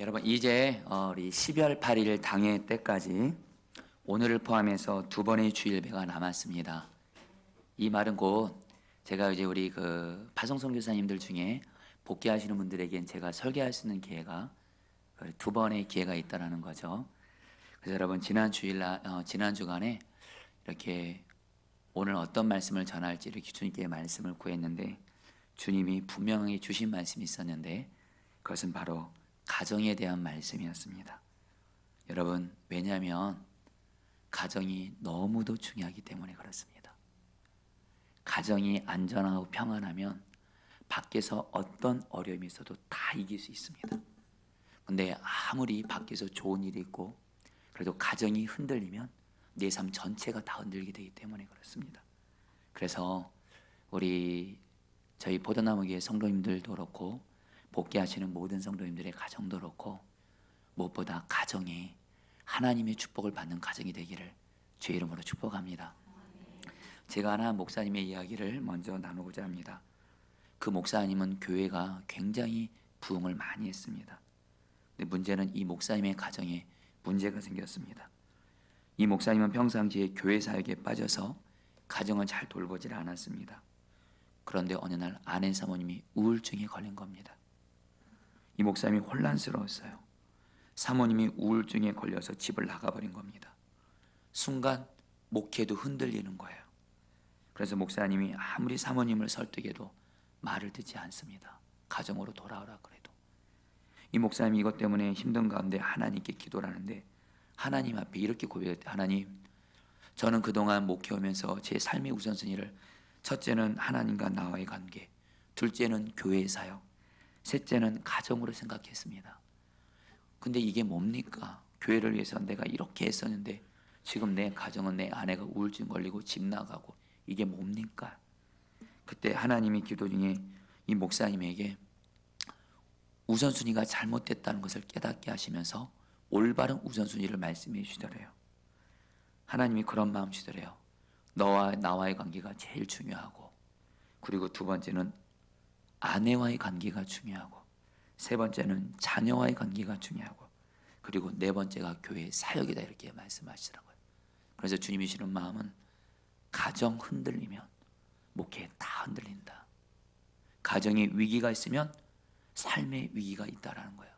여러분 이제 우리 12월 8일 당일 때까지 오늘을 포함해서 두 번의 주일배가 남았습니다. 이 말은 곧 제가 이제 우리 그 파송 선교사님들 중에 복귀하시는 분들에겐 제가 설교할 수 있는 기회가 두 번의 기회가 있다라는 거죠. 그래서 여러분 지난 주간에 이렇게 오늘 어떤 말씀을 전할지 이렇게 주님께 말씀을 구했는데 주님이 분명히 주신 말씀이 있었는데 그것은 바로 가정에 대한 말씀이었습니다. 여러분, 왜냐하면 가정이 너무도 중요하기 때문에 그렇습니다. 가정이 안전하고 평안하면 밖에서 어떤 어려움이 있어도 다 이길 수 있습니다. 근데 아무리 밖에서 좋은 일이 있고 그래도 가정이 흔들리면 내 삶 전체가 다 흔들리게 되기 때문에 그렇습니다. 그래서 저희 포도나무교회 성도님들도 그렇고 복귀하시는 모든 성도님들의 가정도 그렇고 무엇보다 가정이 하나님의 축복을 받는 가정이 되기를 주의 이름으로 축복합니다. 제가 하나 목사님의 이야기를 먼저 나누고자 합니다. 그 목사님은 교회가 굉장히 부흥을 많이 했습니다. 근데 문제는 이 목사님의 가정에 문제가 생겼습니다. 이 목사님은 평상시에 교회 사역에 빠져서 가정을 잘 돌보질 않았습니다. 그런데 어느 날 아내 사모님이 우울증에 걸린 겁니다. 이 목사님이 혼란스러웠어요. 사모님이 우울증에 걸려서 집을 나가버린 겁니다. 순간 목회도 흔들리는 거예요. 그래서 목사님이 아무리 사모님을 설득해도 말을 듣지 않습니다. 가정으로 돌아오라 그래도. 이 목사님이 이것 때문에 힘든 가운데 하나님께 기도를 하는데 하나님 앞에 이렇게 고백했대요. 하나님, 저는 그동안 목회하면서 제 삶의 우선순위를 첫째는 하나님과 나와의 관계, 둘째는 교회의 사역, 셋째는 가정으로 생각했습니다. 근데 이게 뭡니까? 교회를 위해서 내가 이렇게 했었는데 지금 내 가정은 내 아내가 우울증 걸리고 집 나가고 이게 뭡니까? 그때 하나님이 기도 중에 이 목사님에게 우선순위가 잘못됐다는 것을 깨닫게 하시면서 올바른 우선순위를 말씀해 주시더래요. 하나님이 그런 마음 주시더래요. 너와 나와의 관계가 제일 중요하고 그리고 두 번째는 아내와의 관계가 중요하고 세 번째는 자녀와의 관계가 중요하고 그리고 네 번째가 교회의 사역이다 이렇게 말씀하시더라고요. 그래서 주님이 주시는 마음은 가정 흔들리면 목회 다 흔들린다. 가정에 위기가 있으면 삶의 위기가 있다라는 거예요.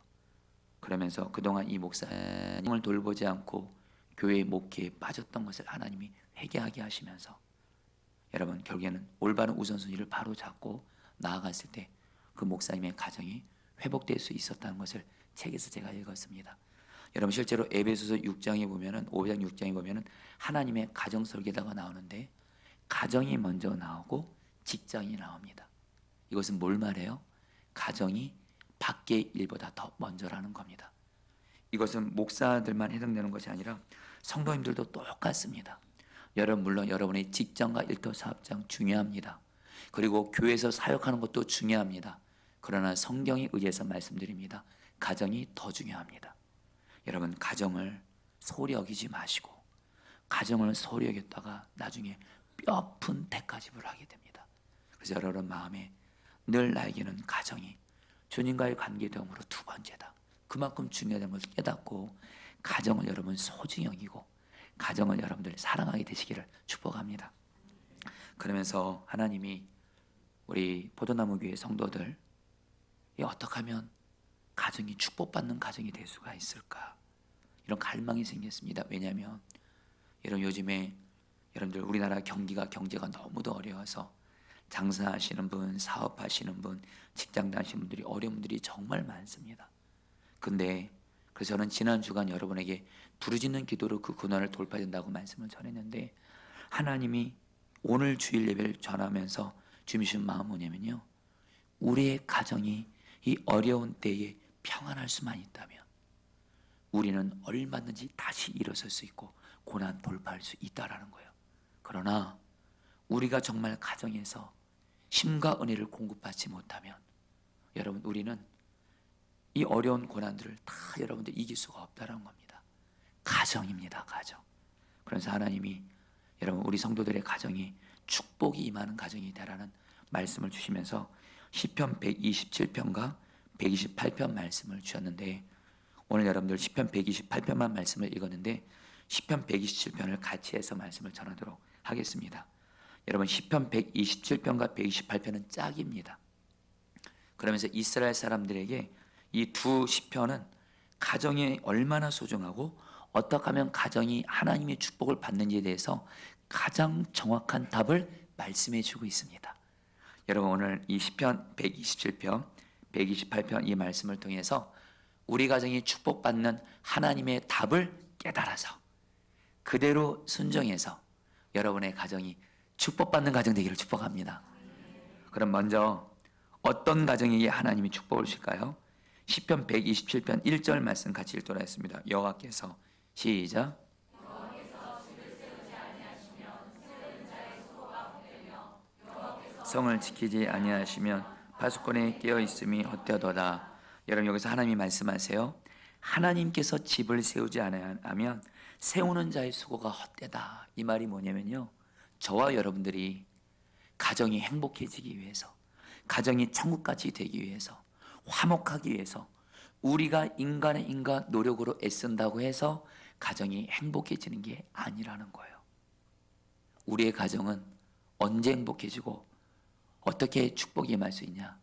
그러면서 그동안 이 목사님을 돌보지 않고 교회 목회에 빠졌던 것을 하나님이 회개하게 하시면서 여러분 결국에는 올바른 우선순위를 바로 잡고 나아갔을 때 그 목사님의 가정이 회복될 수 있었다는 것을 책에서 제가 읽었습니다. 여러분 실제로 에베소서 6장에 보면은 5장 6장에 보면은 하나님의 가정 설계다가 나오는데 가정이 먼저 나오고 직장이 나옵니다. 이것은 뭘 말해요? 가정이 밖의 일보다 더 먼저라는 겁니다. 이것은 목사들만 해당되는 것이 아니라 성도님들도 똑같습니다. 물론 여러분의 직장과 일터 사업장 중요합니다. 그리고 교회에서 사역하는 것도 중요합니다. 그러나 성경에 의해서 말씀드립니다. 가정이 더 중요합니다. 여러분 가정을 소홀히 여기지 마시고 가정을 소홀히 여겼다가 나중에 뼈아픈 대가집을 하게 됩니다. 그래서 여러분 마음에 늘 나에게는 가정이 주님과의 관계됨으로 두 번째다. 그만큼 중요하다는 것을 깨닫고 가정을 여러분 소중히 여기고 가정을 여러분들 사랑하게 되시기를 축복합니다. 그러면서 하나님이 우리 포도나무교회 성도들 어떻게 하면 가정이 축복받는 가정이 될 수가 있을까? 이런 갈망이 생겼습니다. 왜냐하면 여러분 요즘에 여러분들 우리나라 경제가 너무도 어려워서 장사하시는 분, 사업하시는 분, 직장 다니시는 분들이 어려운 분들이 정말 많습니다. 근데 그래서 저는 지난 주간 여러분에게 부르짖는 기도로 그 고난을 돌파해야 된다고 말씀을 전했는데 하나님이 오늘 주일 예배를 전하면서 주신 마음은 뭐냐면요. 우리의 가정이 이 어려운 때에 평안할 수만 있다면 우리는 얼마든지 다시 일어설 수 있고 고난 돌파할 수 있다라는 거예요. 그러나 우리가 정말 가정에서 힘과 은혜를 공급받지 못하면 여러분 우리는 이 어려운 고난들을 다 여러분들 이길 수가 없다는 겁니다. 가정입니다. 가정. 그래서 하나님이 여러분 우리 성도들의 가정이 축복이 임하는 가정이 되라는 말씀을 주시면서 시편 127편과 128편 말씀을 주셨는데 오늘 여러분들 시편 128편만 말씀을 읽었는데 시편 127편을 같이 해서 말씀을 전하도록 하겠습니다. 여러분 시편 127편과 128편은 짝입니다. 그러면서 이스라엘 사람들에게 이 두 시편은 가정이 얼마나 소중하고 어떻게 하면 가정이 하나님의 축복을 받는지에 대해서 가장 정확한 답을 말씀해 주고 있습니다. 여러분 오늘 이 시편 127편, 128편 이 말씀을 통해서 우리 가정이 축복받는 하나님의 답을 깨달아서 그대로 순종해서 여러분의 가정이 축복받는 가정 되기를 축복합니다. 그럼 먼저 어떤 가정에게 하나님이 축복을 주실까요? 시편 127편 1절 말씀 같이 읽도록 하겠습니다. 여호와께서 시작. 성을 지키지 아니하시면 파수꾼에 깨어 있음이 헛되도다. 여러분 여기서 하나님이 말씀하세요. 하나님께서 집을 세우지 않으면 세우는 자의 수고가 헛되다. 이 말이 뭐냐면요, 저와 여러분들이 가정이 행복해지기 위해서, 가정이 천국같이 되기 위해서, 화목하기 위해서 우리가 인간의 노력으로 애쓴다고 해서 가정이 행복해지는 게 아니라는 거예요. 우리의 가정은 언제 행복해지고 어떻게 축복이 임할 수 있냐?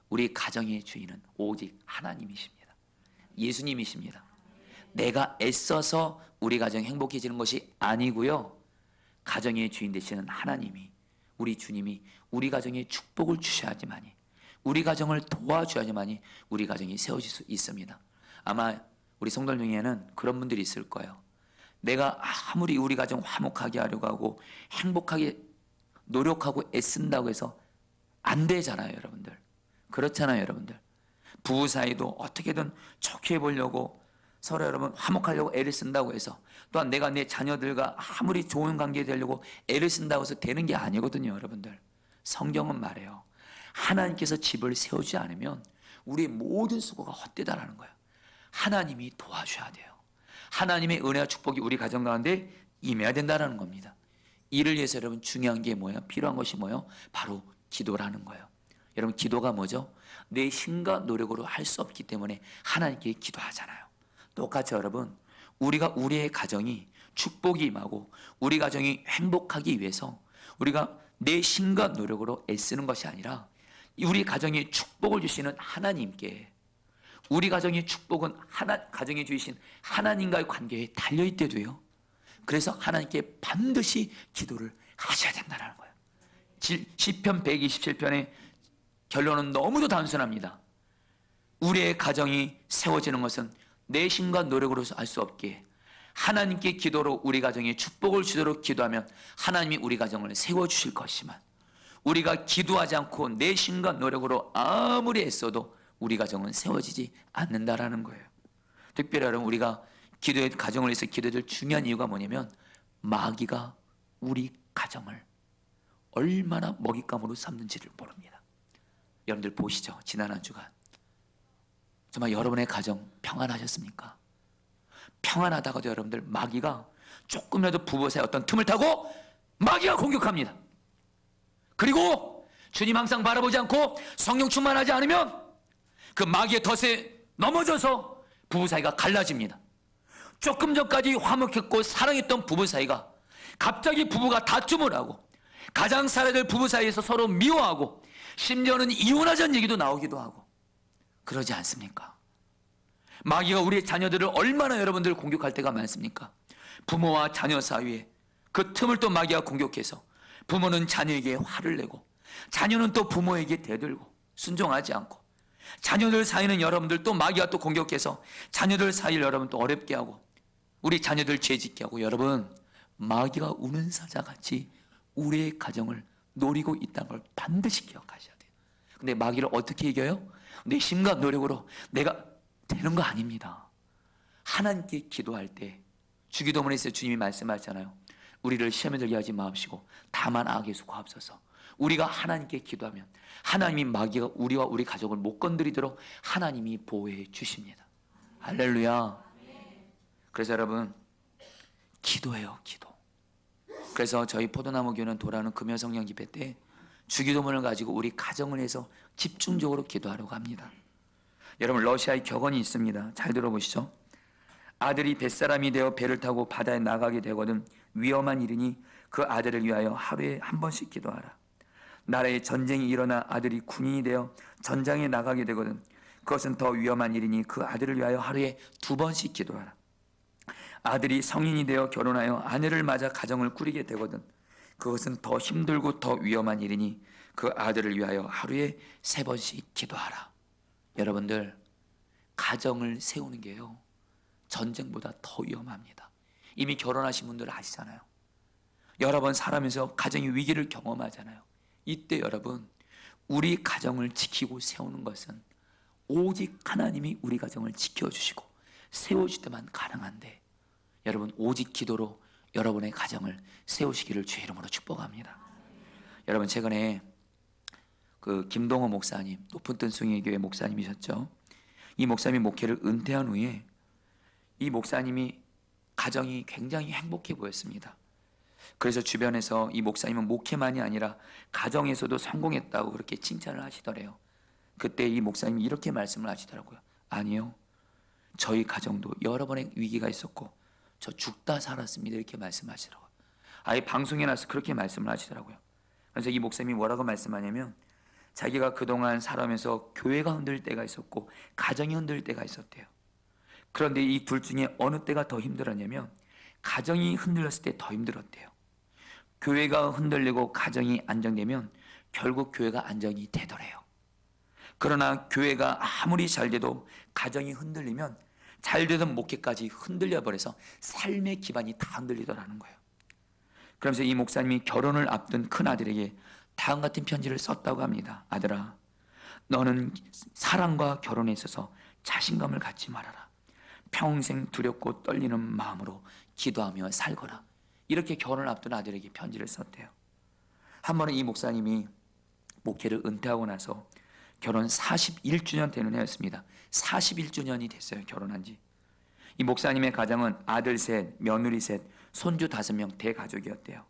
우리 가정의 주인은 오직 하나님이십니다. 예수님이십니다. 내가 애써서 우리 가정이 행복해지는 것이 아니고요, 가정의 주인 되시는 하나님이, 우리 주님이 우리 가정에 축복을 주셔야지만이, 우리 가정을 도와줘야지만이 우리 가정이 세워질 수 있습니다. 아마 우리 성도들 중에는 그런 분들이 있을 거예요. 내가 아무리 우리 가정 화목하게 하려고 하고 행복하게 노력하고 애쓴다고 해서 안 되잖아요, 여러분들. 그렇잖아요, 여러분들. 부부 사이도 어떻게든 좋게 해보려고 서로 여러분 화목하려고 애를 쓴다고 해서, 또한 내가 내 자녀들과 아무리 좋은 관계 되려고 애를 쓴다고 해서 되는 게 아니거든요, 여러분들. 성경은 말해요. 하나님께서 집을 세우지 않으면 우리의 모든 수고가 헛되다라는 거예요. 하나님이 도와줘야 돼요. 하나님의 은혜와 축복이 우리 가정 가운데 임해야 된다는 겁니다. 이를 위해서 여러분 중요한 게 뭐예요? 필요한 것이 뭐예요? 바로 기도라는 거예요. 여러분 기도가 뭐죠? 내 힘과 노력으로 할 수 없기 때문에 하나님께 기도하잖아요. 똑같이 여러분 우리가 우리의 가정이 축복이 임하고 우리 가정이 행복하기 위해서 우리가 내 힘과 노력으로 애쓰는 것이 아니라 우리 가정에 축복을 주시는 하나님께, 우리 가정의 축복은 가정에 주신 하나님과의 관계에 달려있대도요. 그래서 하나님께 반드시 기도를 하셔야 된다는 거예요. 시편 127편의 결론은 너무도 단순합니다. 우리의 가정이 세워지는 것은 내 힘과 노력으로 할 수 없기에 하나님께 기도로 우리 가정에 축복을 주도록 기도하면 하나님이 우리 가정을 세워주실 것이지만, 우리가 기도하지 않고 내 힘과 노력으로 아무리 애써도 우리 가정은 세워지지 않는다라는 거예요. 특별히 여러분 우리가 기도의 가정을 위해서 기도될 중요한 이유가 뭐냐면, 마귀가 우리 가정을 얼마나 먹잇감으로 삼는지를 모릅니다. 여러분들 보시죠. 지난 한 주간 정말 여러분의 가정 평안하셨습니까? 평안하다가도 여러분들 마귀가 조금이라도 부부 사이 어떤 틈을 타고 마귀가 공격합니다. 그리고 주님 항상 바라보지 않고 성령 충만하지 않으면 그 마귀의 덫에 넘어져서 부부 사이가 갈라집니다. 조금 전까지 화목했고 사랑했던 부부 사이가 갑자기 부부가 다툼을 하고 가장 살아야 될 부부 사이에서 서로 미워하고 심지어는 이혼하자는 얘기도 나오기도 하고 그러지 않습니까? 마귀가 우리의 자녀들을 얼마나 여러분들 공격할 때가 많습니까? 부모와 자녀 사이에 그 틈을 또 마귀가 공격해서 부모는 자녀에게 화를 내고 자녀는 또 부모에게 대들고 순종하지 않고, 자녀들 사이는 여러분들 또 마귀가 또 공격해서 자녀들 사이를 여러분 또 어렵게 하고 우리 자녀들 죄짓게 하고, 여러분 마귀가 우는 사자같이 우리의 가정을 노리고 있다는 걸 반드시 기억하셔야 돼요. 근데 마귀를 어떻게 이겨요? 내 힘과 노력으로 내가 되는 거 아닙니다. 하나님께 기도할 때 주기도문에서 주님이 말씀하셨잖아요. 우리를 시험에 들게 하지 마옵시고 다만 악에서 구하옵소서. 우리가 하나님께 기도하면 하나님이 마귀가 우리와 우리 가족을 못 건드리도록 하나님이 보호해 주십니다. 할렐루야. 그래서 여러분 기도해요, 기도. 그래서 저희 포도나무 교회는 돌아오는 금요성령 집회 때 주기도문을 가지고 우리 가정을 해서 집중적으로 기도하려고 합니다. 여러분, 러시아의 격언이 있습니다. 잘 들어보시죠. 아들이 뱃사람이 되어 배를 타고 바다에 나가게 되거든 위험한 일이니 그 아들을 위하여 하루에 한 번씩 기도하라. 나라에 전쟁이 일어나 아들이 군인이 되어 전장에 나가게 되거든 그것은 더 위험한 일이니 그 아들을 위하여 하루에 2번씩 기도하라. 아들이 성인이 되어 결혼하여 아내를 맞아 가정을 꾸리게 되거든 그것은 더 힘들고 더 위험한 일이니 그 아들을 위하여 하루에 3번씩 기도하라. 여러분들, 가정을 세우는 게요, 전쟁보다 더 위험합니다. 이미 결혼하신 분들 아시잖아요. 여러 번 살아면서 가정의 위기를 경험하잖아요. 이때 여러분, 우리 가정을 지키고 세우는 것은 오직 하나님이 우리 가정을 지켜주시고 세워줄 때만 가능한데, 여러분, 오직 기도로 여러분의 가정을 세우시기를 주의 이름으로 축복합니다. 여러분, 최근에 그 김동호 목사님, 높은 뜬 숭의 교회 목사님이셨죠. 이 목사님이 목회를 은퇴한 후에 이 목사님이 가정이 굉장히 행복해 보였습니다. 그래서 주변에서 이 목사님은 목회만이 아니라 가정에서도 성공했다고 그렇게 칭찬을 하시더래요. 그때 이 목사님이 이렇게 말씀을 하시더라고요. 아니요, 저희 가정도 여러 번의 위기가 있었고 저 죽다 살았습니다. 이렇게 말씀하시더라고요. 아예 방송에 나서 그렇게 말씀을 하시더라고요. 그래서 이 목사님이 뭐라고 말씀하냐면, 자기가 그동안 살아오면서 교회가 흔들릴 때가 있었고 가정이 흔들릴 때가 있었대요. 그런데 이 둘 중에 어느 때가 더 힘들었냐면 가정이 흔들렸을 때 더 힘들었대요. 교회가 흔들리고 가정이 안정되면 결국 교회가 안정이 되더래요. 그러나 교회가 아무리 잘 돼도 가정이 흔들리면 잘 되던 목회까지 흔들려 버려서 삶의 기반이 다 흔들리더라는 거예요. 그러면서 이 목사님이 결혼을 앞둔 큰아들에게 다음 같은 편지를 썼다고 합니다. 아들아, 너는 사랑과 결혼에 있어서 자신감을 갖지 말아라. 평생 두렵고 떨리는 마음으로 기도하며 살거라. 이렇게 결혼을 앞둔 아들에게 편지를 썼대요. 한 번은 이 목사님이 목회를 은퇴하고 나서 결혼 41주년 되는 해였습니다. 41주년이 됐어요, 결혼한 지. 이 목사님의 가정은 아들 셋, 며느리 셋, 손주 5명 대가족이었대요.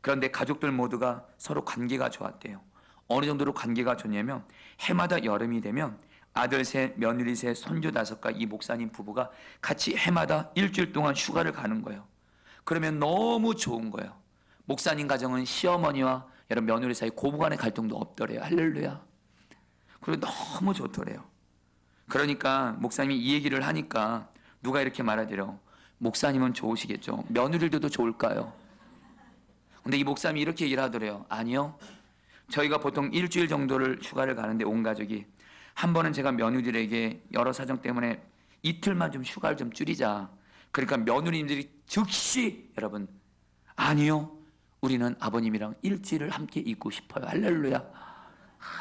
그런데 가족들 모두가 서로 관계가 좋았대요. 어느 정도로 관계가 좋냐면 해마다 여름이 되면 아들 셋, 며느리 셋, 손주 5과 이 목사님 부부가 같이 해마다 일주일 동안 휴가를 가는 거예요. 그러면 너무 좋은 거예요. 목사님 가정은 시어머니와 여러 며느리 사이 고부간의 갈등도 없더래요. 할렐루야. 그리고 너무 좋더래요. 그러니까 목사님이 이 얘기를 하니까 누가 이렇게 말하더래요. 목사님은 좋으시겠죠. 며느리들도 좋을까요? 근데 이 목사님이 이렇게 얘기를 하더래요. 아니요, 저희가 보통 일주일 정도를 휴가를 가는데 온 가족이 한 번은 제가 며느리들에게 여러 사정 때문에 이틀만 좀 휴가를 좀 줄이자. 그러니까 며느리님들이 즉시 여러분, 아니요, 우리는 아버님이랑 일주일을 함께 있고 싶어요. 할렐루야.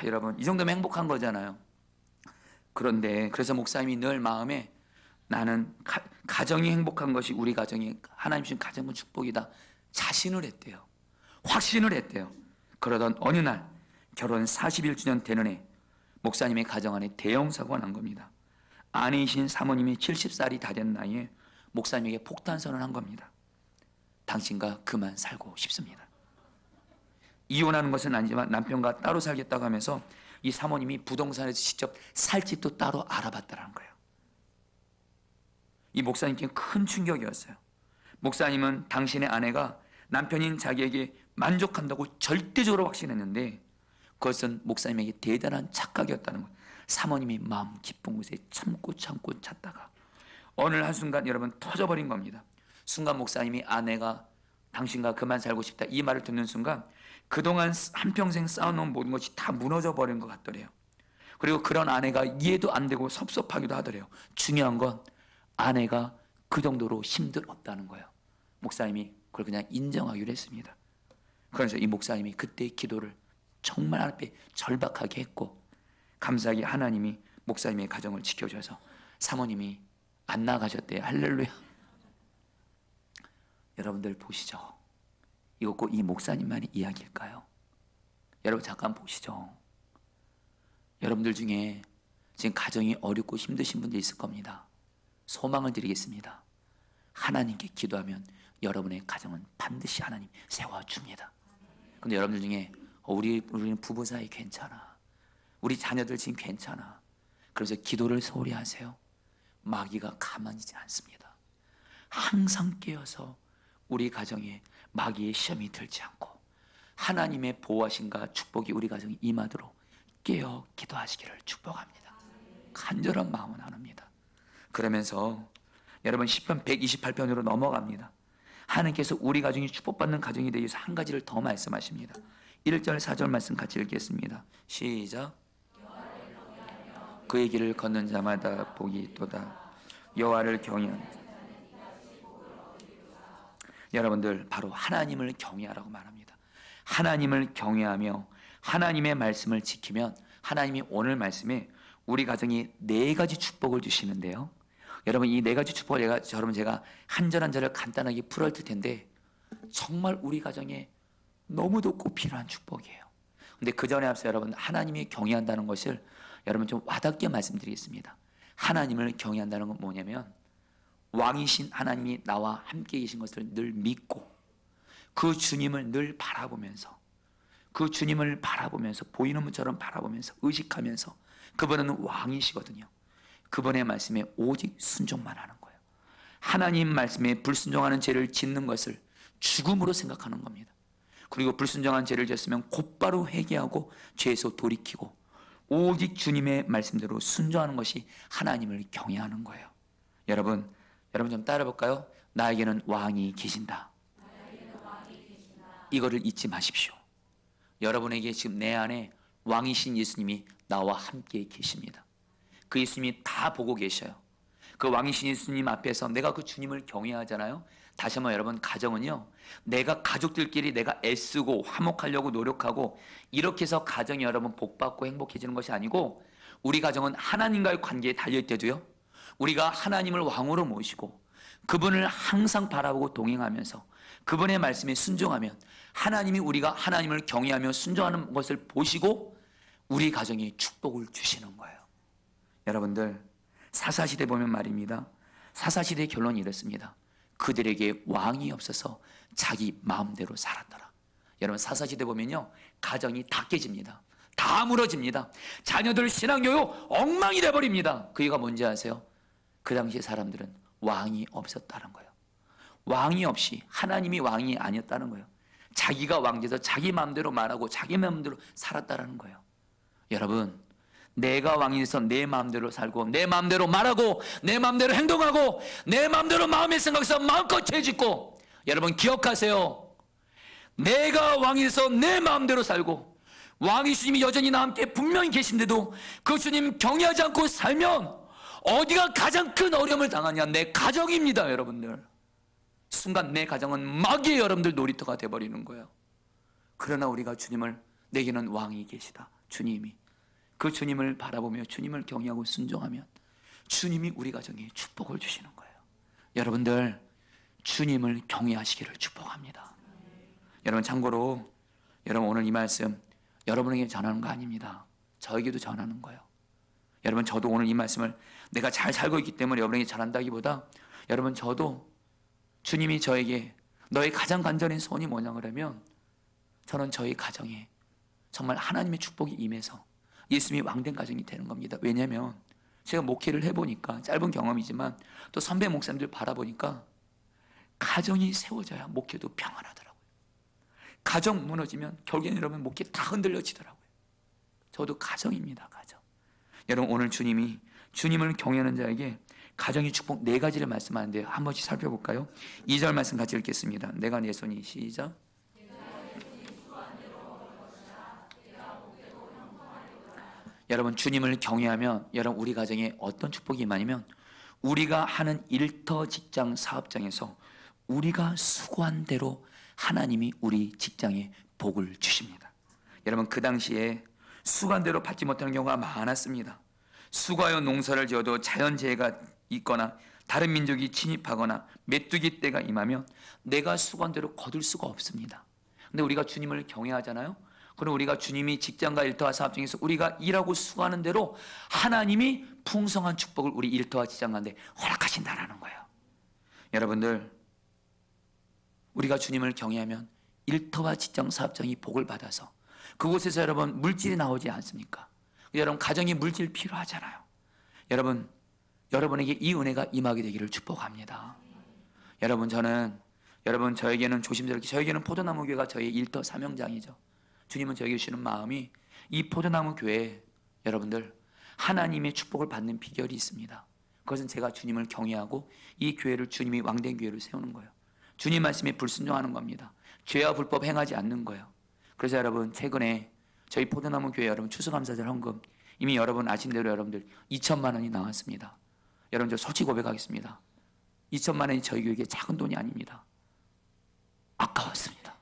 여러분, 이 정도면 행복한 거잖아요. 그런데 그래서 목사님이 늘 마음에 나는 가정이 행복한 것이 우리 가정이 하나님 주신 가정은 축복이다 자신을 했대요. 확신을 했대요. 그러던 어느 날 결혼 41주년 되는 해 목사님의 가정 안에 대형 사고가 난 겁니다. 아내이신 사모님이 70살이 다 된 나이에 목사님에게 폭탄 선언한 겁니다. 당신과 그만 살고 싶습니다. 이혼하는 것은 아니지만 남편과 따로 살겠다고 하면서 이 사모님이 부동산에서 직접 살 집도 따로 알아봤다는 거예요. 이 목사님께는 큰 충격이었어요. 목사님은 당신의 아내가 남편인 자기에게 만족한다고 절대적으로 확신했는데 그것은 목사님에게 대단한 착각이었다는 거예요. 사모님이 마음 깊은 곳에 참고 찾다가 어느 한순간 여러분 터져버린 겁니다. 순간 목사님이 아내가 당신과 그만 살고 싶다 이 말을 듣는 순간 그동안 한평생 쌓아놓은 모든 것이 다 무너져 버린 것 같더래요. 그리고 그런 아내가 이해도 안 되고 섭섭하기도 하더래요. 중요한 건 아내가 그 정도로 힘들었다는 거예요. 목사님이 그걸 그냥 인정하기로 했습니다. 그래서 이 목사님이 그때의 기도를 정말 하나님 앞에 절박하게 했고 감사하게 하나님이 목사님의 가정을 지켜줘서 사모님이 안 나가셨대요. 할렐루야. 여러분들 보시죠. 이거 꼭 이 목사님만의 이야기일까요? 여러분 잠깐 보시죠. 여러분들 중에 지금 가정이 어렵고 힘드신 분들 있을 겁니다. 소망을 드리겠습니다. 하나님께 기도하면 여러분의 가정은 반드시 하나님 세워줍니다. 근데 여러분들 중에 우리는 부부 사이 괜찮아. 우리 자녀들 지금 괜찮아. 그래서 기도를 소홀히 하세요. 마귀가 가만히 있지 않습니다. 항상 깨어서 우리 가정에 마귀의 시험이 들지 않고 하나님의 보호하심과 축복이 우리 가정에 임하도록 깨어 기도하시기를 축복합니다. 간절한 마음은 나눕니다. 그러면서 여러분 시편 128편으로 넘어갑니다. 하나님께서 우리 가정이 축복받는 가정이 되기 위해서 한 가지를 더 말씀하십니다. 1절 4절 말씀 같이 읽겠습니다. 시작. 그의 길을 걷는 자마다 복이 있도다. 여호와를 경외하는 자. 여러분들 바로 하나님을 경외하라고 말합니다. 하나님을 경외하며 하나님의 말씀을 지키면 하나님이 오늘 말씀에 우리 가정에 4가지 축복을 주시는데요. 여러분 이 4가지 축복을 제가 한 절 한 절을 간단하게 풀어볼 텐데 정말 우리 가정에 너무도 꼭 필요한 축복이에요. 근데 그 전에 앞서 여러분 하나님이 경외한다는 것을 여러분 좀 와닿게 말씀드리겠습니다. 하나님을 경외한다는 건 뭐냐면 왕이신 하나님이 나와 함께 계신 것을 늘 믿고 그 주님을 늘 바라보면서 그 주님을 바라보면서 보이는 것처럼 바라보면서 의식하면서 그분은 왕이시거든요. 그분의 말씀에 오직 순종만 하는 거예요. 하나님 말씀에 불순종하는 죄를 짓는 것을 죽음으로 생각하는 겁니다. 그리고 불순종한 죄를 지었으면 곧바로 회개하고 죄에서 돌이키고 오직 주님의 말씀대로 순종하는 것이 하나님을 경외하는 거예요. 여러분 좀 따라 볼까요? 나에게는 왕이 계신다. 이거를 잊지 마십시오. 여러분에게 지금 내 안에 왕이신 예수님이 나와 함께 계십니다. 그 예수님이 다 보고 계셔요. 그 왕이신 예수님 앞에서 내가 그 주님을 경외하잖아요. 다시 한번 여러분 가정은요, 내가 가족들끼리 내가 애쓰고 화목하려고 노력하고 이렇게 해서 가정이 여러분 복받고 행복해지는 것이 아니고 우리 가정은 하나님과의 관계에 달려있을 때도요, 우리가 하나님을 왕으로 모시고 그분을 항상 바라보고 동행하면서 그분의 말씀에 순종하면 하나님이 우리가 하나님을 경외하며 순종하는 것을 보시고 우리 가정에 축복을 주시는 거예요. 여러분들 사사시대 보면 말입니다. 사사시대의 결론이 이렇습니다. 그들에게 왕이 없어서 자기 마음대로 살았더라. 여러분 사사시대 보면요, 가정이 다 깨집니다. 다 무너집니다. 자녀들 신앙교육 엉망이 돼버립니다. 그 이유가 뭔지 아세요? 그 당시 사람들은 왕이 없었다는 거예요. 왕이 없이 하나님이 왕이 아니었다는 거예요. 자기가 왕돼서 자기 마음대로 말하고 자기 마음대로 살았다는 거예요. 여러분 내가 왕이 돼서 내 마음대로 살고 내 마음대로 말하고 내 마음대로 행동하고 내 마음대로 마음의 생각에서 마음껏 죄짓고, 여러분 기억하세요. 내가 왕이 돼서 내 마음대로 살고 왕이 주님이 여전히 나와 함께 분명히 계신데도 그 주님 경외하지 않고 살면 어디가 가장 큰 어려움을 당하냐? 내 가정입니다. 여러분들 순간 내 가정은 마귀의 여러분들 놀이터가 돼버리는 거예요. 그러나 우리가 주님을, 내게는 왕이 계시다, 주님이, 그 주님을 바라보며 주님을 경외하고 순종하면 주님이 우리 가정에 축복을 주시는 거예요. 여러분들 주님을 경외하시기를 축복합니다. 여러분 참고로 여러분 오늘 이 말씀 여러분에게 전하는 거 아닙니다. 저에게도 전하는 거예요. 여러분 저도 오늘 이 말씀을 내가 잘 살고 있기 때문에 여러분에게 전한다기보다 여러분 저도 주님이 저에게 너의 가장 간절한 소원이 뭐냐 그러면 저는 저희 가정에 정말 하나님의 축복이 임해서 예수님이 왕된 가정이 되는 겁니다. 왜냐하면 제가 목회를 해보니까 짧은 경험이지만 또 선배 목사님들 바라보니까 가정이 세워져야 목회도 평안하더라고요. 가정 무너지면 결국에는 여러분 목회 다 흔들려지더라고요. 저도 가정입니다. 가정. 여러분 오늘 주님이 주님을 경외하는 자에게 가정의 축복 4가지를 말씀하는데 한 번씩 살펴볼까요? 2절 말씀 같이 읽겠습니다. 내가 내 손이, 시작. 여러분 주님을 경외하면 여러분 우리 가정에 어떤 축복이 임하냐면 우리가 하는 일터 직장 사업장에서 우리가 수고한 대로 하나님이 우리 직장에 복을 주십니다. 여러분 그 당시에 수고한 대로 받지 못하는 경우가 많았습니다. 수고하여 농사를 지어도 자연재해가 있거나 다른 민족이 침입하거나 메뚜기 때가 임하면 내가 수고한 대로 거둘 수가 없습니다. 근데 우리가 주님을 경외하잖아요. 그럼 우리가 주님이 직장과 일터와 사업장에서 우리가 일하고 수고하는 대로 하나님이 풍성한 축복을 우리 일터와 직장 가운데 허락하신다라는 거예요. 여러분들 우리가 주님을 경외하면 일터와 직장 사업장이 복을 받아서 그곳에서 여러분 물질이 나오지 않습니까? 여러분 가정에 물질 필요하잖아요. 여러분, 여러분에게 이 은혜가 임하게 되기를 축복합니다. 여러분, 저에게는 조심스럽게, 저에게는 포도나무 교회가 저의 일터 사명장이죠. 주님은 저에게 주시는 마음이 이 포도나무 교회에 여러분들 하나님의 축복을 받는 비결이 있습니다. 그것은 제가 주님을 경외하고 이 교회를 주님이 왕된 교회로 세우는 거예요. 주님 말씀에 불순종하는 겁니다. 죄와 불법 행하지 않는 거예요. 그래서 여러분, 최근에 저희 포도나무 교회 여러분 추수감사절 헌금 이미 여러분 아신 대로 여러분들 2천만 원이 나왔습니다. 여러분, 저 솔직히 고백하겠습니다. 2천만 원이 저희 교회에게 작은 돈이 아닙니다. 아까웠습니다.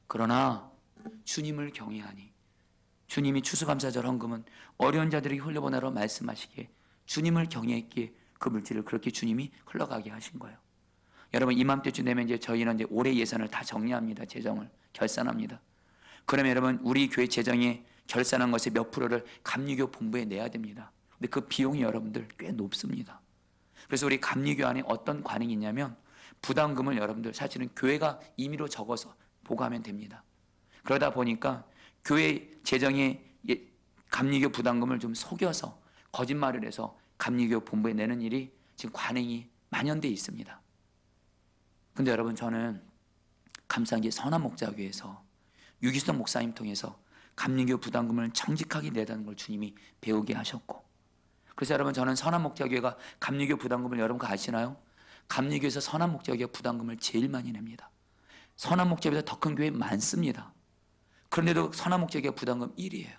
그러나 주님을 경외하니, 주님이 추수감사절 헌금은 어려운 자들에게 흘려보내라고 말씀하시기에 주님을 경외했기에 그 물질을 그렇게 주님이 흘러가게 하신 거예요. 여러분, 이맘때쯤 되면 이제 저희는 이제 올해 예산을 다 정리합니다. 재정을 결산합니다. 그러면 여러분, 우리 교회 재정에 결산한 것의 몇 프로를 감리교 본부에 내야 됩니다. 근데 그 비용이 여러분들 꽤 높습니다. 그래서 우리 감리교 안에 어떤 관행이 있냐면 부담금을 여러분들 사실은 교회가 임의로 적어서 보고하면 됩니다. 그러다 보니까 교회 재정에 감리교 부담금을 좀 속여서 거짓말을 해서 감리교 본부에 내는 일이 지금 관행이 만연되어 있습니다. 근데 여러분, 저는 감사한 게 선한목자교회에서 유기성 목사님 통해서 감리교 부담금을 정직하게 내다는 걸 주님이 배우게 하셨고, 그래서 여러분, 저는 선한목자교회가 감리교 부담금을 여러분 아시나요? 감리교에서 선한목자교회가 부담금을 제일 많이 냅니다. 선한목자교회보다 더 큰 교회 많습니다. 그런데도 선한목자교회가 부담금 1위예요.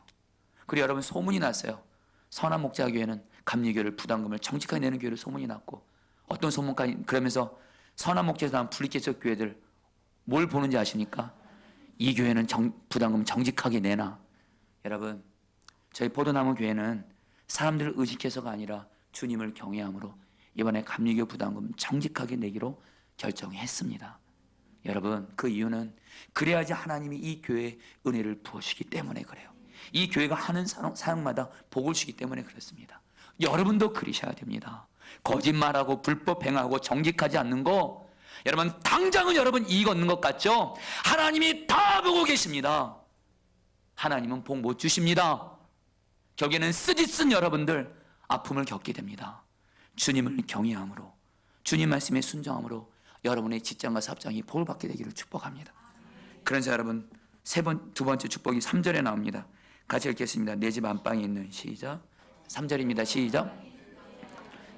그리고 여러분, 소문이 났어요. 선한목자교회는 감리교를 부담금을 정직하게 내는 교회로 소문이 났고, 어떤 소문까지, 그러면서 선한목자에서 나온 분리개척 교회들 뭘 보는지 아십니까? 이 교회는 부담금 정직하게 내나. 여러분, 저희 포도나무 교회는 사람들을 의식해서가 아니라 주님을 경외함으로 이번에 감리교 부담금 정직하게 내기로 결정했습니다. 여러분, 그 이유는 그래야지 하나님이 이 교회에 은혜를 부어주시기 때문에 그래요. 이 교회가 하는 사역마다 복을 주기 때문에 그렇습니다. 여러분도 그러셔야 됩니다. 거짓말하고 불법 행하고 정직하지 않는 거, 여러분 당장은 여러분 이익 얻는 것 같죠? 하나님이 다 보고 계십니다. 하나님은 복 못 주십니다. 결국에는 쓰디쓴 여러분들 아픔을 겪게 됩니다. 주님을 경외함으로, 주님 말씀에 순종함으로 여러분의 직장과 사업장이 복을 받게 되기를 축복합니다. 그래서 여러분, 두 번째 축복이 3절에 나옵니다. 같이 읽겠습니다. 내 집 안방에 있는, 시작, 3절입니다. 시작.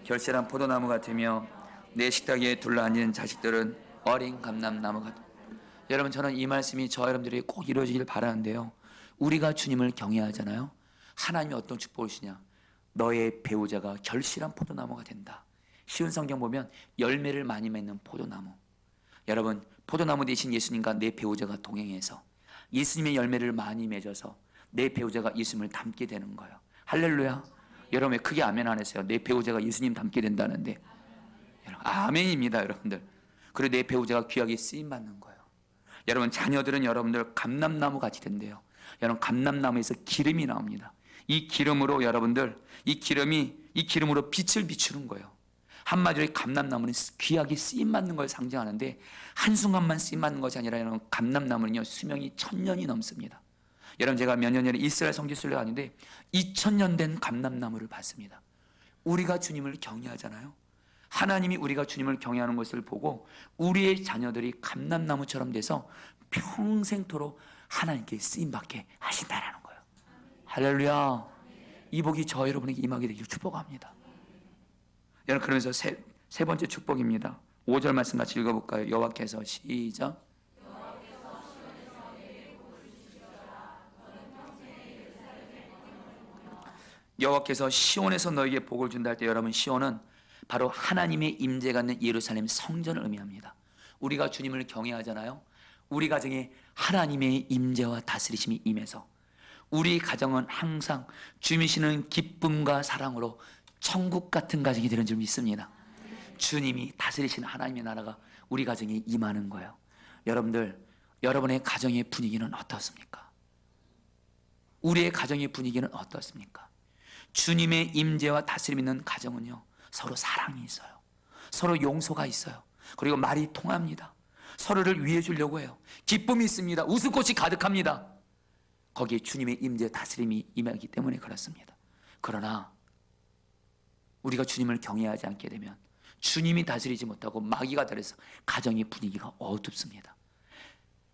결실한 포도나무 같으며 내 식탁에 둘러앉은 자식들은 어린 감람나무 같다. 여러분, 저는 이 말씀이 저 여러분들이 꼭 이루어지길 바라는데요, 우리가 주님을 경외하잖아요. 하나님이 어떤 축복을 주시냐? 너의 배우자가 결실한 포도나무가 된다. 쉬운 성경 보면 열매를 많이 맺는 포도나무. 여러분, 포도나무 대신 예수님과 내 배우자가 동행해서 예수님의 열매를 많이 맺어서 내 배우자가 예수님을 닮게 되는 거예요. 할렐루야. 여러분, 왜 크게 아멘 안 했어요? 내 배우자가 예수님 닮게 된다는데. 여러분, 아멘입니다, 여러분들. 그리고 내 배우자가 귀하게 쓰임받는 거예요. 여러분, 자녀들은 여러분들 감람나무 같이 된대요. 여러분, 감람나무에서 기름이 나옵니다. 이 기름으로 여러분들, 이 기름으로 빛을 비추는 거예요. 한마디로 감람나무는 귀하게 쓰임받는 걸 상징하는데, 한순간만 쓰임받는 것이 아니라 여러분, 감람나무는요 수명이 1000년이 넘습니다. 여러분, 제가 몇 년 전에 이스라엘 성지순례 갔는데 2000년 된 감람나무를 봤습니다. 우리가 주님을 경외하잖아요. 하나님이 우리가 주님을 경외하는 것을 보고 우리의 자녀들이 감람나무처럼 돼서 평생토록 하나님께 쓰임받게 하신다라는 거예요. 할렐루야. 이 복이 저 여러분에게 임하게 되기를 축복합니다. 여러분, 그러면서 세 번째 축복입니다. 5절 말씀 같이 읽어볼까요? 여호와께서, 시작. 여호와께서 시온에서 너에게 복을 준다 할 때, 여러분, 시온은 바로 하나님의 임재가 있는 예루살렘 성전을 의미합니다. 우리가 주님을 경외하잖아요. 우리 가정에 하나님의 임재와 다스리심이 임해서 우리 가정은 항상 주님이시는 기쁨과 사랑으로 천국 같은 가정이 되는 줄 믿습니다. 주님이 다스리시는 하나님의 나라가 우리 가정에 임하는 거예요. 여러분들, 여러분의 가정의 분위기는 어떻습니까? 우리의 가정의 분위기는 어떻습니까? 주님의 임재와 다스림 있는 가정은요, 서로 사랑이 있어요. 서로 용서가 있어요. 그리고 말이 통합니다. 서로를 위해 주려고 해요. 기쁨이 있습니다. 웃음꽃이 가득합니다. 거기에 주님의 임재 다스림이 임하기 때문에 그렇습니다. 그러나 우리가 주님을 경외하지 않게 되면 주님이 다스리지 못하고 마귀가 다스려서 가정의 분위기가 어둡습니다.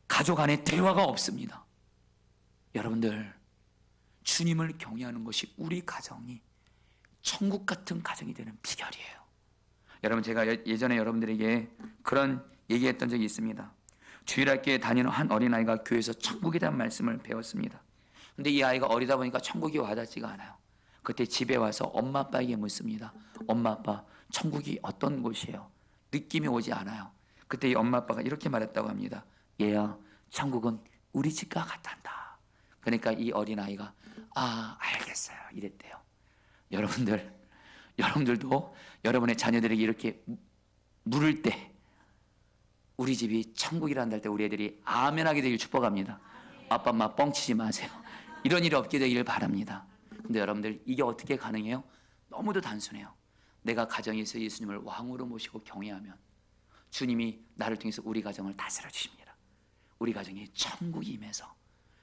가족 안에 대화가 없습니다. 여러분들, 주님을 경외하는 것이 우리 가정이 천국 같은 가정이 되는 비결이에요. 여러분, 제가 예전에 여러분들에게 그런 얘기했던 적이 있습니다. 주일학교에 다니는 한 어린아이가 교회에서 천국이라는 말씀을 배웠습니다. 근데 이 아이가 어리다 보니까 천국이 와닿지가 않아요. 그때 집에 와서 엄마 아빠에게 묻습니다. 엄마 아빠, 천국이 어떤 곳이에요? 느낌이 오지 않아요. 그때 이 엄마 아빠가 이렇게 말했다고 합니다. 얘야, 천국은 우리 집과 같단다. 그러니까 이 어린아이가 알겠어요 이랬대요. 여러분들도 여러분의 자녀들에게 이렇게 물을 때 우리 집이 천국이란다 할 때 우리 애들이 아멘하게 되길 축복합니다. 아빠 엄마 뻥치지 마세요. 이런 일이 없게 되기를 바랍니다. 근데 여러분들, 이게 어떻게 가능해요? 너무도 단순해요. 내가 가정에서 예수님을 왕으로 모시고 경외하면 주님이 나를 통해서 우리 가정을 다스려 주십니다. 우리 가정에 천국이 임해서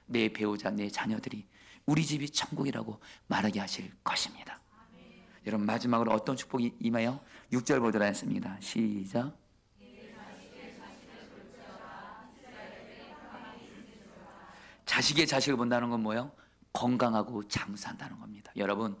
내 배우자, 내 자녀들이 우리 집이 천국이라고 말하게 하실 것입니다. 여러분, 마지막으로 어떤 축복이 임해요? 6절 보도록 하겠습니다. 시작. 자식의 자식을 본다는 건 뭐예요? 건강하고 장수한다는 겁니다. 여러분,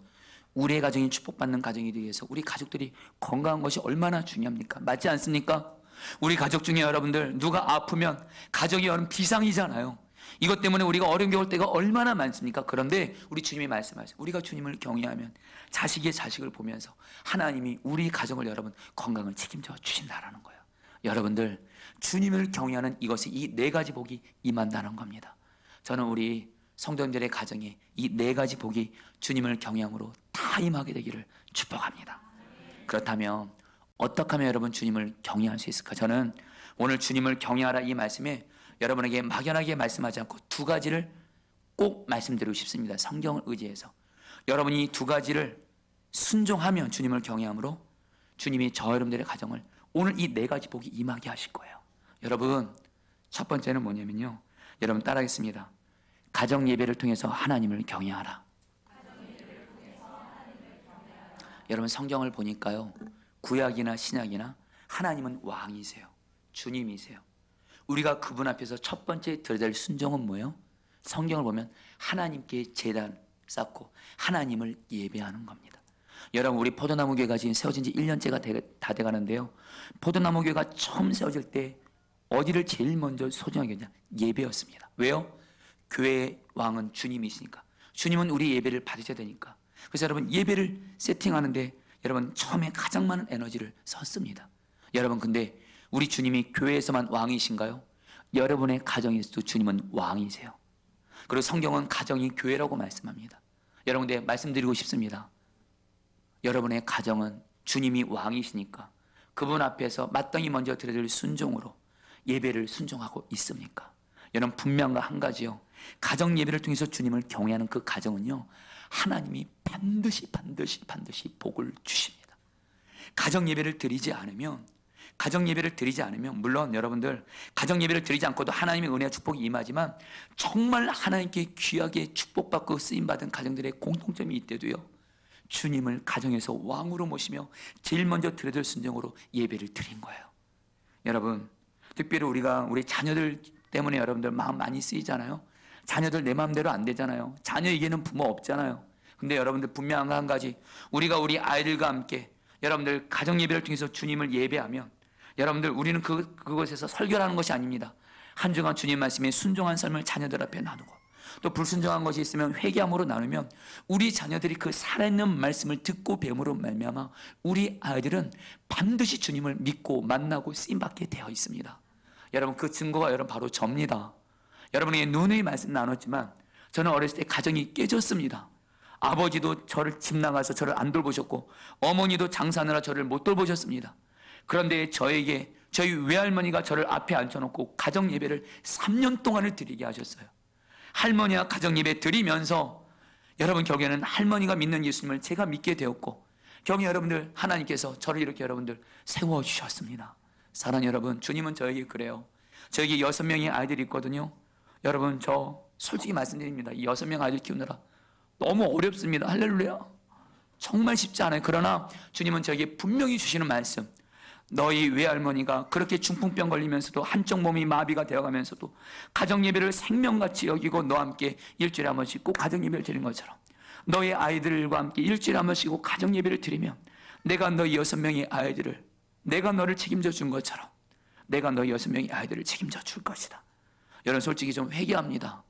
우리의 가정이 축복받는 가정이 되기 위해서 우리 가족들이 건강한 것이 얼마나 중요합니까? 맞지 않습니까? 우리 가족 중에 여러분들 누가 아프면 가족이 여러분 비상이잖아요. 이것 때문에 우리가 어려운 겨울 때가 얼마나 많습니까? 그런데 우리 주님이 말씀하세요. 우리가 주님을 경외하면 자식의 자식을 보면서 하나님이 우리 가정을 여러분 건강을 책임져 주신다라는 거예요. 여러분들, 주님을 경외하는 이것이 이 네 가지 복이 임한다는 겁니다. 저는 우리 성도님들의 가정에 이 네 가지 복이 주님을 경외함으로 다 임하게 되기를 축복합니다. 그렇다면 어떻게 하면 여러분 주님을 경외할 수 있을까? 저는 오늘 주님을 경외하라 이 말씀에 여러분에게 막연하게 말씀하지 않고 두 가지를 꼭 말씀드리고 싶습니다. 성경을 의지해서 여러분이 두 가지를 순종하면 주님을 경외함으로 주님이 저 여러분들의 가정을 오늘 이 네 가지 복이 임하게 하실 거예요. 여러분, 첫 번째는 뭐냐면요, 여러분 따라하겠습니다. 가정 예배를 통해서 하나님을 경외하라. 여러분, 성경을 보니까요, 구약이나 신약이나 하나님은 왕이세요. 주님이세요. 우리가 그분 앞에서 첫 번째 드려야 될 순종은 뭐예요? 성경을 보면 하나님께 제단 쌓고 하나님을 예배하는 겁니다. 여러분, 우리 포도나무 교회가 지금 세워진 지 1년째가 다 돼가는데요, 포도나무 교회가 처음 세워질 때 어디를 제일 먼저 소중하게 했냐? 예배였습니다. 왜요? 교회의 왕은 주님이시니까. 주님은 우리 예배를 받으셔야 되니까. 그래서 여러분, 예배를 세팅하는데 여러분 처음에 가장 많은 에너지를 썼습니다. 여러분, 근데 우리 주님이 교회에서만 왕이신가요? 여러분의 가정에서도 주님은 왕이세요. 그리고 성경은 가정이 교회라고 말씀합니다. 여러분, 근데 말씀드리고 싶습니다. 여러분의 가정은 주님이 왕이시니까 그분 앞에서 마땅히 먼저 드려야 될 순종으로 예배를 순종하고 있습니까? 여러분, 분명한 한 가지요, 가정 예배를 통해서 주님을 경외하는 그 가정은요, 하나님이 반드시 복을 주십니다. 가정 예배를 드리지 않으면 물론 여러분들 가정 예배를 드리지 않고도 하나님의 은혜와 축복이 임하지만 정말 하나님께 귀하게 축복받고 쓰임받은 가정들의 공통점이 있대도요, 주님을 가정에서 왕으로 모시며 제일 먼저 드려야 될 순종으로 예배를 드린 거예요. 여러분, 특별히 우리 자녀들 때문에 여러분들 마음 많이 쓰이잖아요. 자녀들 내 마음대로 안 되잖아요. 자녀에게는 부모 없잖아요. 근데 여러분들 분명한 한 가지, 우리가 우리 아이들과 함께 여러분들 가정 예배를 통해서 주님을 예배하면 여러분들 우리는 그곳에서 설교하는 것이 아닙니다. 한 주간 주님 말씀에 순종한 삶을 자녀들 앞에 나누고 또 불순종한 것이 있으면 회개함으로 나누면 우리 자녀들이 그 살아있는 말씀을 듣고 배움으로 말미암아 우리 아이들은 반드시 주님을 믿고 만나고 쓰임받게 되어 있습니다. 여러분, 그 증거가 여러분 바로 접니다. 여러분에게 누누이 말씀 나눴지만 저는 어렸을 때 가정이 깨졌습니다. 아버지도 저를 집 나가서 저를 안 돌보셨고 어머니도 장사하느라 저를 못 돌보셨습니다. 그런데 저희 외할머니가 저를 앞에 앉혀놓고 가정 예배를 3년 동안을 드리게 하셨어요. 할머니와 가정 예배 드리면서 여러분, 결국에는 할머니가 믿는 예수님을 제가 믿게 되었고 결국 여러분들 하나님께서 저를 이렇게 여러분들 세워주셨습니다. 사랑하는 여러분, 주님은 저에게 그래요. 저에게 6명의 아이들이 있거든요. 여러분, 저 솔직히 말씀드립니다. 이 6명 아이들 키우느라 너무 어렵습니다. 할렐루야. 정말 쉽지 않아요. 그러나 주님은 저에게 분명히 주시는 말씀, 너희 외할머니가 그렇게 중풍병 걸리면서도 한쪽 몸이 마비가 되어가면서도 가정예배를 생명같이 여기고 너와 함께 일주일에 한 번씩 꼭 가정예배를 드리는 것처럼, 너희 아이들과 함께 일주일에 한 번씩 꼭 가정예배를 드리면 내가 너희 6명의 아이들을, 내가 너를 책임져 준 것처럼 내가 너희 6명의 아이들을 책임져 줄 것이다. 여러분, 솔직히 좀 회개합니다.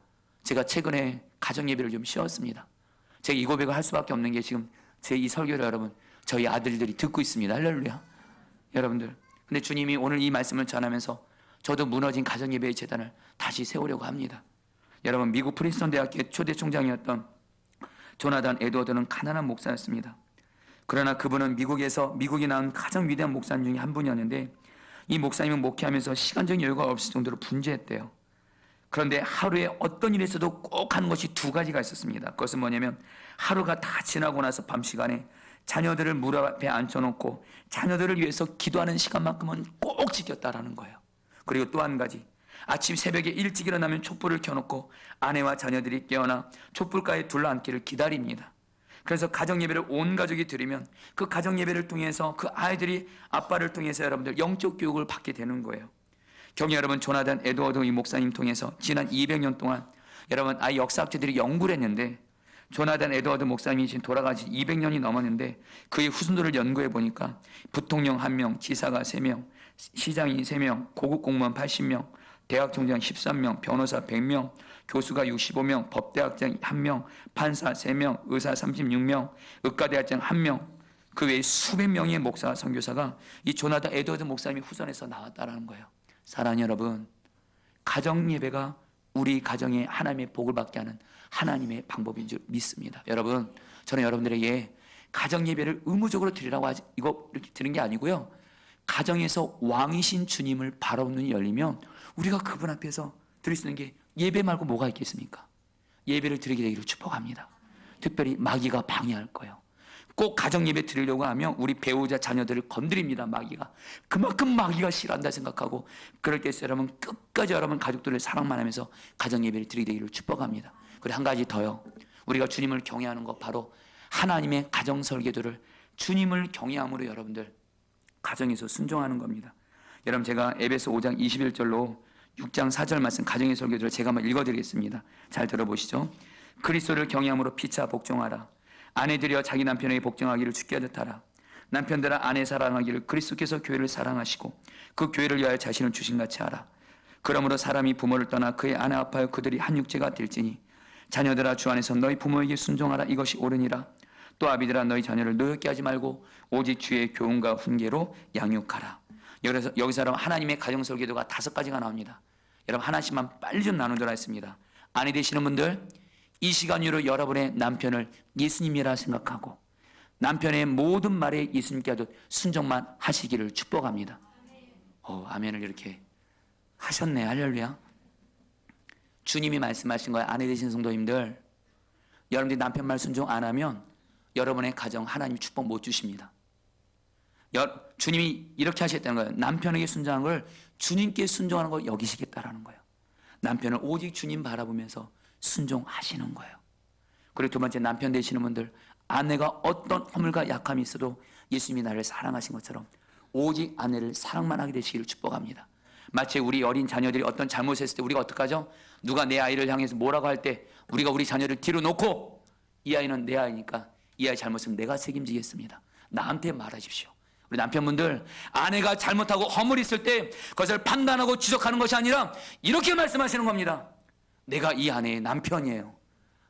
제가 최근에 가정예배를 좀 쉬었습니다. 제가 이 고백을 할 수밖에 없는 게, 지금 제 이 설교를 여러분 저희 아들들이 듣고 있습니다. 할렐루야. 여러분들, 근데 주님이 오늘 이 말씀을 전하면서 저도 무너진 가정예배의 재단을 다시 세우려고 합니다. 여러분, 미국 프린스턴 대학교 초대 총장이었던 조나단 에드워드는 가난한 목사였습니다. 그러나 그분은 미국이 낳은 가장 위대한 목사님 중에 한 분이었는데, 이 목사님은 목회하면서 시간적 여유가 없을 정도로 분주했대요. 그런데 하루에 어떤 일이 있어도 꼭 하는 것이 2가지가 있었습니다. 그것은 뭐냐면, 하루가 다 지나고 나서 밤 시간에 자녀들을 물 앞에 앉혀놓고 자녀들을 위해서 기도하는 시간만큼은 꼭 지켰다라는 거예요. 그리고 또 한 가지, 아침 새벽에 일찍 일어나면 촛불을 켜놓고 아내와 자녀들이 깨어나 촛불가에 둘러앉기를 기다립니다. 그래서 가정예배를 온 가족이 드리면 그 가정예배를 통해서 그 아이들이 아빠를 통해서 여러분들 영적 교육을 받게 되는 거예요. 경희 여러분, 조나단 에드워드 이 목사님 통해서 지난 200년 동안 여러분 아이 역사학자들이 연구를 했는데, 조나단 에드워드 목사님이 지금 돌아가신 200년이 넘었는데 그의 후손들을 연구해 보니까 부통령 1명, 지사가 3명, 시장이 3명, 고급 공무원 80명, 대학 총장 13명, 변호사 100명, 교수가 65명, 법대학장 1명, 판사 3명, 의사 36명, 의과대학장 1명, 그 외에 수백 명의 목사와 선교사가 이 조나단 에드워드 목사님의 후손에서 나왔다라는 거예요. 사랑하는 여러분, 가정예배가 우리 가정에 하나님의 복을 받게 하는 하나님의 방법인 줄 믿습니다. 여러분, 저는 여러분들에게 가정예배를 의무적으로 드리라고 이거 이렇게 드리는 게 아니고요, 가정에서 왕이신 주님을 바라보는 눈이 열리면 우리가 그분 앞에서 드릴 수 있는 게 예배 말고 뭐가 있겠습니까? 예배를 드리게 되기를 축복합니다. 특별히 마귀가 방해할 거예요. 꼭 가정예배 드리려고 하면 우리 배우자 자녀들을 건드립니다. 마귀가 그만큼 마귀가 싫어한다 생각하고, 그럴 때 여러분 끝까지 여러분 가족들을 사랑만 하면서 가정예배를 드리게 되기를 축복합니다. 그리고 한 가지 더요, 우리가 주님을 경외하는 것, 바로 하나님의 가정 설계도를 주님을 경외함으로 여러분들 가정에서 순종하는 겁니다. 여러분, 제가 에베소 5장 21절로 6장 4절 말씀 가정의 설교들을 제가 한번 읽어드리겠습니다. 잘 들어보시죠. 그리스도를 경외함으로 피차 복종하라. 아내들이여 자기 남편에게 복종하기를 주께 하듯 하라. 남편들아 아내 사랑하기를 그리스도께서 교회를 사랑하시고 그 교회를 위하여 자신을 주신같이 하라. 그러므로 사람이 부모를 떠나 그의 아내 아파하여 그들이 한 육체가 될지니, 자녀들아 주 안에서 너희 부모에게 순종하라. 이것이 옳으니라. 또 아비들아 너희 자녀를 노엽게 하지 말고 오직 주의 교훈과 훈계로 양육하라. 여기서 여러분 하나님의 가정 설계도가 5가지가 나옵니다. 여러분 하나씩만 빨리 좀 나누도록 하겠습니다. 아내 되시는 분들, 이 시간 이후로 여러분의 남편을 예수님이라 생각하고 남편의 모든 말에 예수님께 하듯 순종만 하시기를 축복합니다. 아멘을 이렇게 하셨네. 할렐루야. 주님이 말씀하신 거예요. 아내 되신 성도님들, 여러분들이 남편 말 순종 안 하면 여러분의 가정 하나님이 축복 못 주십니다. 주님이 이렇게 하셨다는 거예요. 남편에게 순종하는 걸 주님께 순종하는 걸 여기시겠다라는 거예요. 남편을 오직 주님 바라보면서 순종하시는 거예요. 그리고 두 번째, 남편 되시는 분들, 아내가 어떤 허물과 약함이 있어도 예수님이 나를 사랑하신 것처럼 오직 아내를 사랑만 하게 되시기를 축복합니다. 마치 우리 어린 자녀들이 어떤 잘못을 했을 때 우리가 어떡하죠? 누가 내 아이를 향해서 뭐라고 할 때 우리가 우리 자녀를 뒤로 놓고, 이 아이는 내 아이니까 이 아이 잘못은 내가 책임지겠습니다. 나한테 말하십시오. 우리 남편분들, 아내가 잘못하고 허물이 있을 때 그것을 판단하고 지적하는 것이 아니라 이렇게 말씀하시는 겁니다. 내가 이 아내의 남편이에요.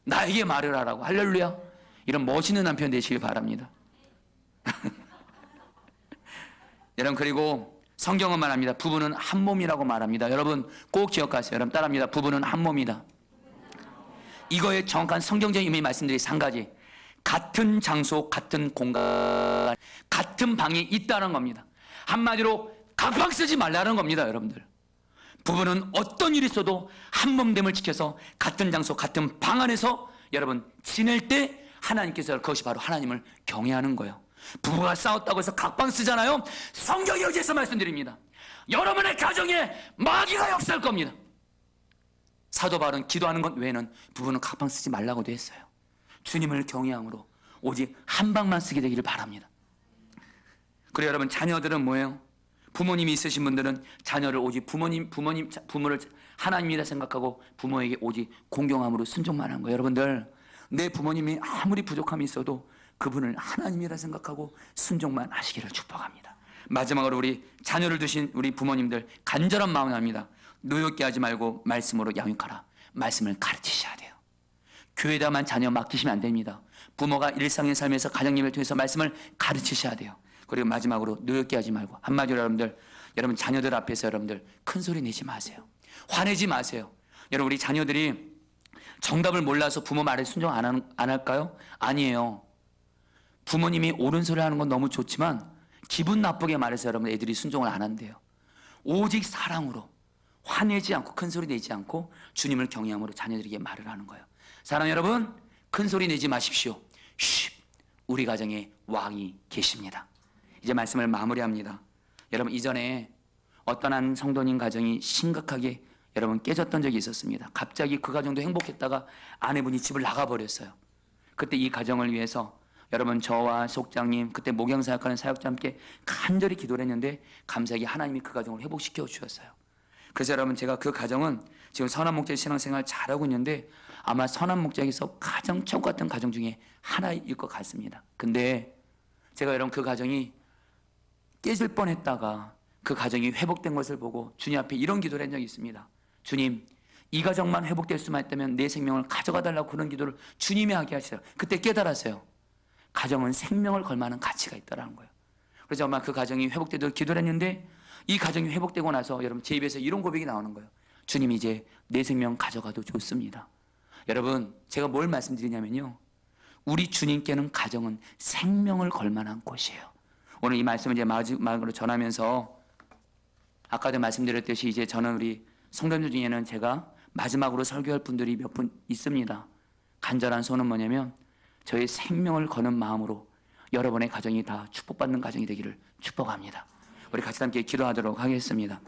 나에게 말을 하라고. 할렐루야. 이런 멋있는 남편 되시길 바랍니다. 여러분, 그리고 성경은 말합니다. 부부는 한 몸이라고 말합니다. 여러분 꼭 기억하세요. 여러분 따라합니다. 부부는 한 몸이다. 이거의 정확한 성경적인 의미 말씀드린 3가지. 같은 장소, 같은 공간, 같은 방에 있다는 겁니다. 한마디로 각방 쓰지 말라는 겁니다. 여러분들, 부부는 어떤 일이 있어도 한 몸됨을 지켜서 같은 장소, 같은 방 안에서 여러분 지낼 때 하나님께서 그것이 바로 하나님을 경외하는 거예요. 부부가 싸웠다고 해서 각방 쓰잖아요. 성경이 여기에서 말씀드립니다. 여러분의 가정에 마귀가 역사할 겁니다. 사도 바울은 기도하는 것 외에는 부부는 각방 쓰지 말라고도 했어요. 주님을 경외함으로 오직 한 방만 쓰게 되기를 바랍니다. 그리고 여러분, 자녀들은 뭐예요? 부모님이 있으신 분들은 자녀를 오직 부모를 하나님이라 생각하고 부모에게 오직 공경함으로 순종만 하는 거예요. 여러분들, 내 부모님이 아무리 부족함이 있어도 그분을 하나님이라 생각하고 순종만 하시기를 축복합니다. 마지막으로 우리 자녀를 두신 우리 부모님들, 간절한 마음이 납니다. 노엽게 하지 말고 말씀으로 양육하라. 말씀을 가르치셔야 돼요. 교회에다만 자녀 맡기시면 안 됩니다. 부모가 일상의 삶에서 가정님을 통해서 말씀을 가르치셔야 돼요. 그리고 마지막으로 노엽게 하지 말고, 한마디로 여러분 자녀들 앞에서 여러분들 큰 소리 내지 마세요. 화내지 마세요. 여러분, 우리 자녀들이 정답을 몰라서 부모 말에 순종 안 할까요? 아니에요. 부모님이 옳은 소리 하는 건 너무 좋지만 기분 나쁘게 말해서 여러분 애들이 순종을 안 한대요. 오직 사랑으로, 화내지 않고 큰 소리 내지 않고 주님을 경외함으로 자녀들에게 말을 하는 거예요. 사랑 여러분, 큰 소리 내지 마십시오. 쉿, 우리 가정에 왕이 계십니다. 이제 말씀을 마무리합니다. 여러분, 이전에 어떤 한 성도님 가정이 심각하게 여러분 깨졌던 적이 있었습니다. 갑자기 그 가정도 행복했다가 아내분이 집을 나가버렸어요. 그때 이 가정을 위해서 여러분, 저와 속장님, 그때 목양사역하는 사역자 함께 간절히 기도를 했는데 감사하게 하나님이 그 가정을 회복시켜 주셨어요. 그래서 여러분, 제가 그 가정은 지금 선한 목자의 신앙생활 잘하고 있는데 아마 선한 목자에서 가장 천국 같은 가정 중에 하나일 것 같습니다. 근데 제가 여러분 그 가정이 깨질 뻔했다가 그 가정이 회복된 것을 보고 주님 앞에 이런 기도를 한 적이 있습니다. 주님, 이 가정만 회복될 수만 있다면 내 생명을 가져가 달라고 그런 기도를 주님이 하게 하시더라고요. 그때 깨달았어요. 가정은 생명을 걸 만한 가치가 있다는 거예요. 그래서 아마 그 가정이 회복되도록 기도를 했는데 이 가정이 회복되고 나서 여러분 제 입에서 이런 고백이 나오는 거예요. 주님, 이제 내 생명 가져가도 좋습니다. 여러분, 제가 뭘 말씀드리냐면요, 우리 주님께는 가정은 생명을 걸 만한 곳이에요. 오늘 이 말씀을 이제 마지막으로 전하면서 아까도 말씀드렸듯이 이제 저는 우리 성도님들 중에는 제가 마지막으로 설교할 분들이 몇 분 있습니다. 간절한 소원은 뭐냐면 저의 생명을 거는 마음으로 여러분의 가정이 다 축복받는 가정이 되기를 축복합니다. 우리 같이 함께 기도하도록 하겠습니다.